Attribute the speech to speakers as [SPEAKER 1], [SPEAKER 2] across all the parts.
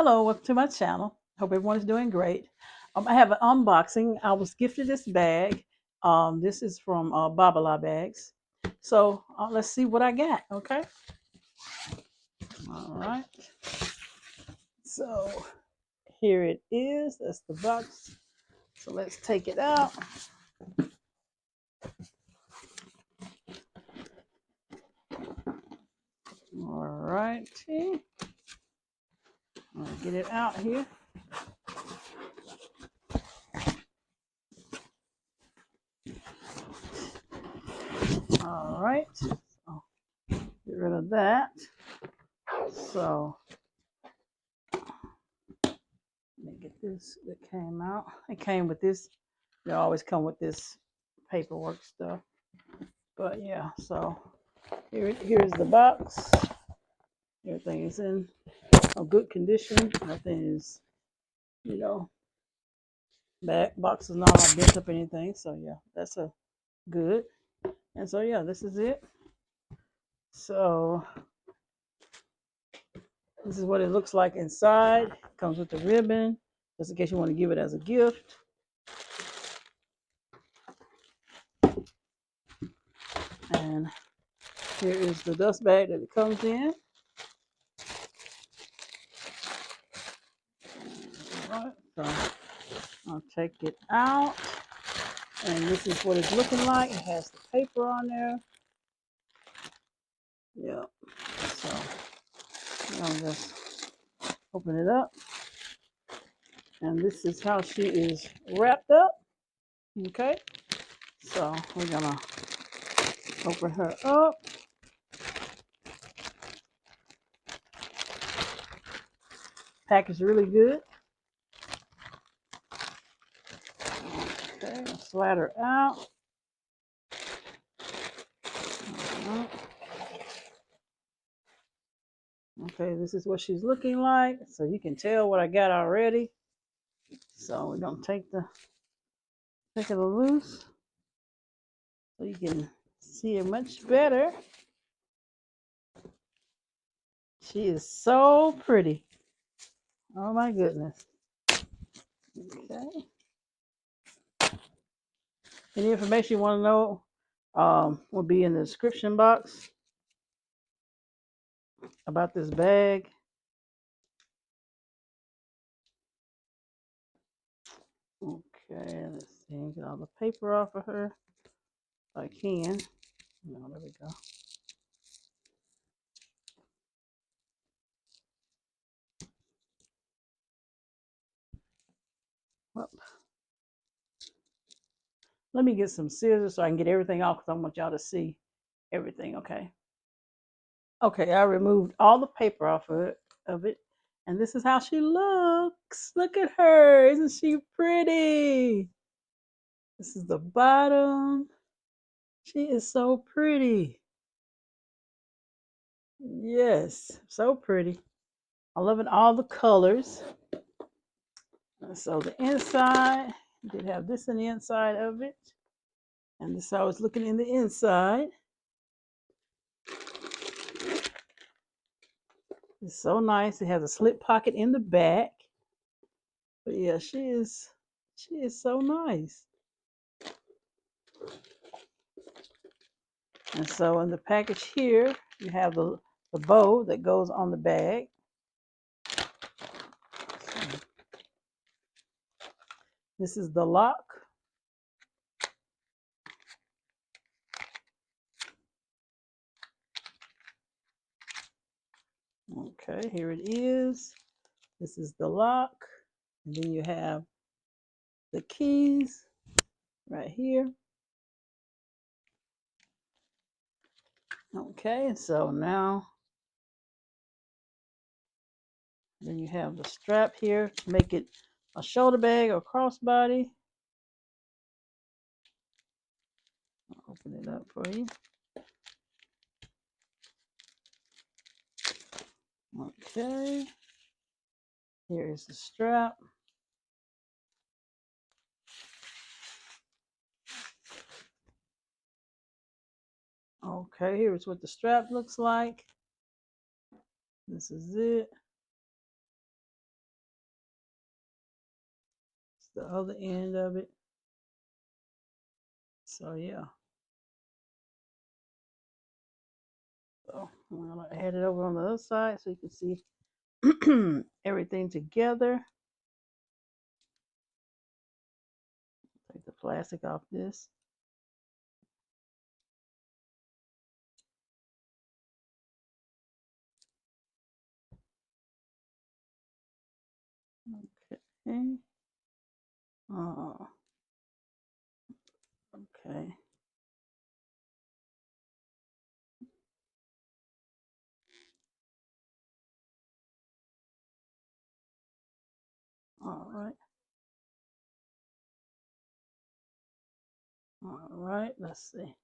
[SPEAKER 1] Hello, welcome to my channel. Hope everyone is doing great. I have an unboxing. I was gifted this bag. This is from Babala Bags. So let's see what I got. Okay. All right. So here it is. That's the box. So let's take it out. All right. I'll get it out here. All right. So get rid of that. So let me get this. It came out. It came with this. They always come with this paperwork stuff. But yeah, so here's the box. Everything is in a good condition. Nothing is, you know, back box is not all bent up or anything. So yeah, that's a good. And so yeah, this is it. So this is what it looks like inside. Comes with the ribbon, just in case you want to give it as a gift. And here is the dust bag that it comes in. All right, so I'll take it out. And this is what it's looking like. It has the paper on there. Yep. So I'll just open it up. And this is how she is wrapped up. Okay. So we're gonna open her up. Package really good. Okay, slide her out. Okay, this is what she's looking like. So you can tell what I got already. So we're gonna take it loose so you can see it much better. She is so pretty. Oh my goodness. Okay. Any information you want to know will be in the description box about this bag. Okay, let's see. Get all the paper off of her. If I can. No, there we go. Well, let me get some scissors so I can get everything off because I want y'all to see everything. Okay. Okay, I removed all the paper off of it. And this is how she looks. Look at her. Isn't she pretty? This is the bottom. She is so pretty. Yes, so pretty. I'm loving all the colors. So the inside, you did have this in the inside of it. And this is how it's looking in the inside. It's so nice. It has a slip pocket in the back. But yeah, she is so nice. And so in the package here, you have the bow that goes on the bag. This is the lock. Okay, here it is. This is the lock. And then you have the keys right here. Okay, so now then you have the strap here to make it a shoulder bag or crossbody. I'll open it up for you. Okay, here is the strap. Okay, here's what the strap looks like. This is it. the other end of it. So yeah. So I'm gonna head it over on the other side so you can see everything together. Take the plastic off this. Okay. Okay. All right. All right. Let's see.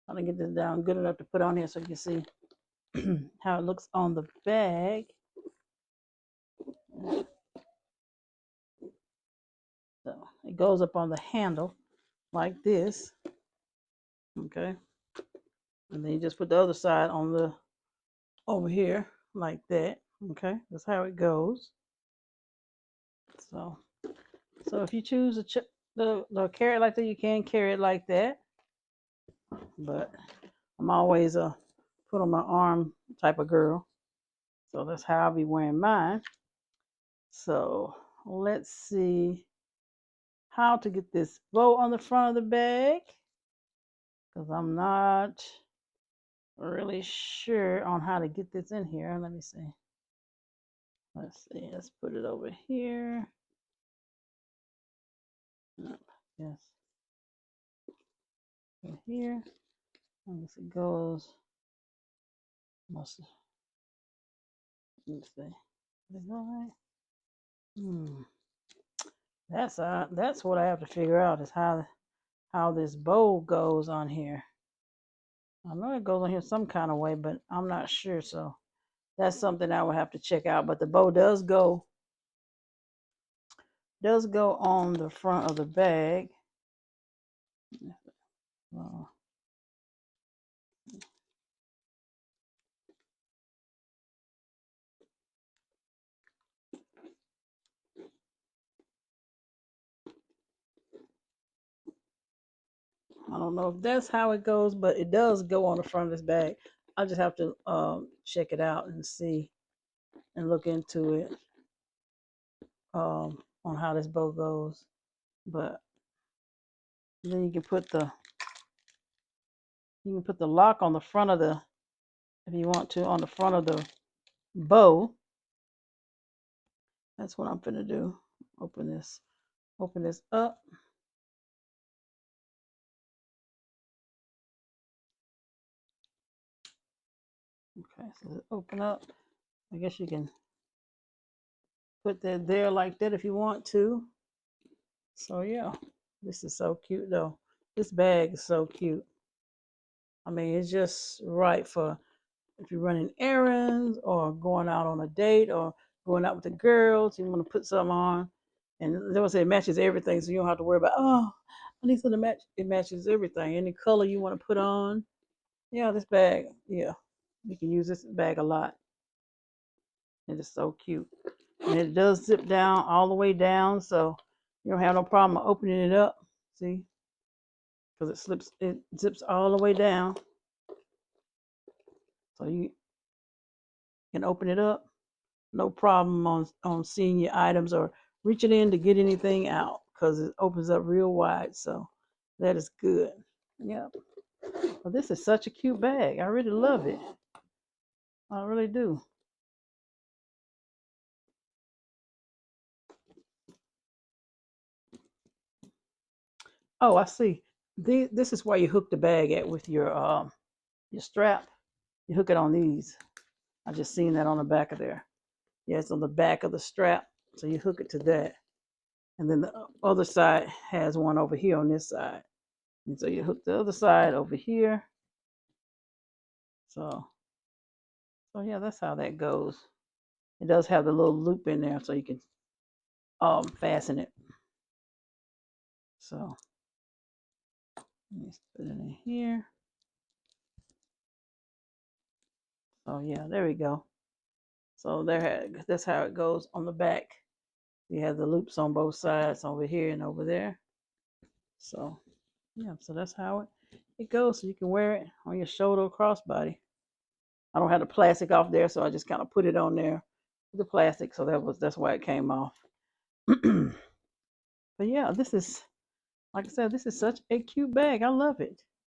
[SPEAKER 1] I'm gonna get this down good enough to put on here so you can see how it looks on the bag. So it goes up on the handle like this. Okay. And then you just put the other side on the over here like that. Okay. That's how it goes. So if you choose the carry it like that, you can carry it like that. But I'm always a put on my arm type of girl. So that's how I'll be wearing mine. So let's see how to get this bow on the front of the bag, because I'm not really sure on how to get this in here. Let me see. Let's see. Let's put it over here. Yes. Right here. I guess it goes. Must. Let's see. Is it all right? That's what I have to figure out is how this bow goes on here. I know it goes on here some kind of way, but I'm not sure. So that's something I would have to check out. But the bow does go on the front of the bag. I don't know if that's how it goes, but it does go on the front of this bag. I just have to check it out and see and look into it on how this bow goes. But then you can put the lock on the front of the, if you want to, on the front of the bow. That's what I'm gonna do. Open this up. Okay, so open up. I guess you can put that there like that if you want to. So yeah, this is so cute though. This bag is so cute. I mean, it's just right for if you're running errands or going out on a date or going out with the girls. You want to put something on, and they will say it matches everything, so you don't have to worry about, oh, I need something to match. It matches everything. Any color you want to put on. Yeah, this bag. Yeah, you can use this bag a lot. It is so cute. And it does zip down all the way down, so you don't have no problem opening it up. See? Because it zips all the way down. So you can open it up. No problem on seeing your items or reaching in to get anything out because it opens up real wide. So that is good. Yep. Well, this is such a cute bag. I really love it. I really do. Oh, I see. This is why you hook the bag at with your strap. You hook it on these. I just seen that on the back of there. Yeah, it's on the back of the strap. So you hook it to that. And then the other side has one over here on this side. And so you hook the other side over here. So yeah, that's how that goes. It does have the little loop in there so you can fasten it. So let me put it in here. So yeah, there we go. So that's how it goes on the back. You have the loops on both sides over here and over there. So yeah, so that's how it goes. So you can wear it on your shoulder or crossbody. I don't have the plastic off there, so I just kind of put it on there with the plastic. So that's why it came off. But yeah, this is, like I said, this is such a cute bag. I love it.